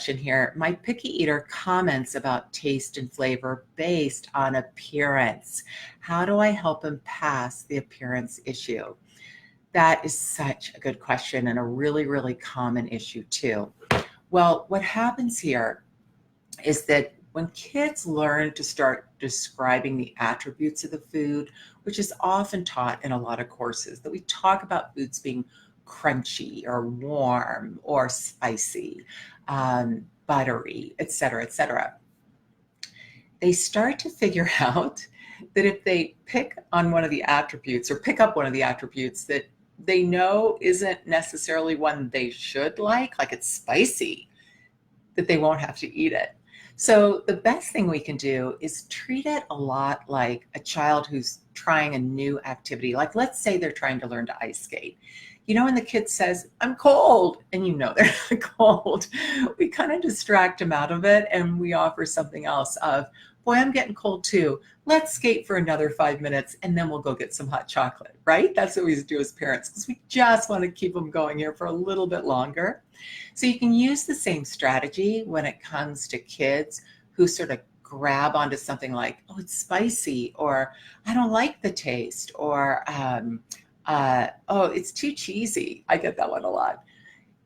Here. My picky eater comments about taste and flavor based on appearance. How do I help him pass the appearance issue? That is such a good question and a really, really common issue too. Well, what happens here is that when kids learn to start describing the attributes of the food, which is often taught in a lot of courses, that we talk about foods being crunchy or warm or spicy, buttery, etc., they start to figure out that if they pick on one of the attributes or pick up one of the attributes that they know isn't necessarily one they should like it's spicy, that they won't have to eat it. So the best thing we can do is treat it a lot like a child who's trying a new activity. Like, let's say they're trying to learn to ice skate. You know, when the kid says, "I'm cold," and you know they're not cold, we kind of distract them out of it and we offer something else of, "Boy, I'm getting cold too. Let's skate for another 5 minutes and then we'll go get some hot chocolate," right? That's what we do as parents because we just want to keep them going here for a little bit longer. So you can use the same strategy when it comes to kids who sort of grab onto something like, "Oh, it's spicy," or "I don't like the taste," or "Oh, it's too cheesy." I get that one a lot.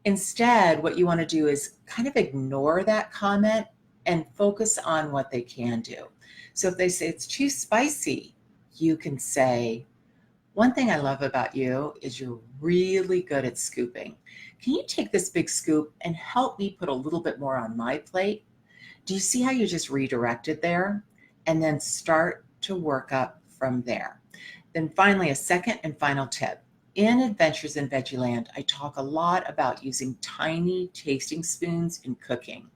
Instead, what you want to do is kind of ignore that comment and focus on what they can do. So if they say it's too spicy, you can say, "One thing I love about you is you're really good at scooping. Can you take this big scoop and help me put a little bit more on my plate?" Do you see how you just redirected there? And then start to work up from there. Then finally, a second and final tip. In Adventures in Veggieland, I talk a lot about using tiny tasting spoons in cooking.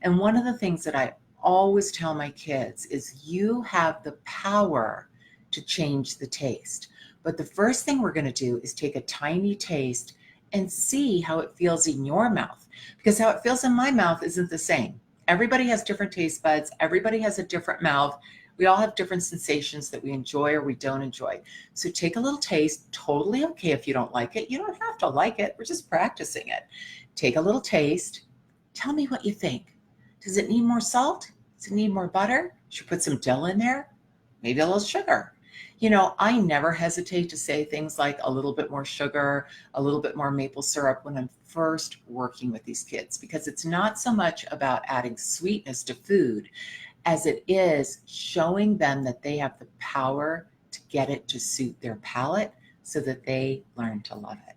And one of the things that I always tell my kids is you have the power to change the taste. But the first thing we're going to do is take a tiny taste and see how it feels in your mouth, because how it feels in my mouth isn't the same. Everybody has different taste buds. Everybody has a different mouth. We all have different sensations that we enjoy or we don't enjoy. So take a little taste. Totally okay if you don't like it. You don't have to like it. We're just practicing it. Take a little taste. Tell me what you think. Does it need more salt? Does it need more butter? Should we put some dill in there? Maybe a little sugar. You know, I never hesitate to say things like a little bit more sugar, a little bit more maple syrup when I'm first working with these kids, because it's not so much about adding sweetness to food as it is showing them that they have the power to get it to suit their palate so that they learn to love it.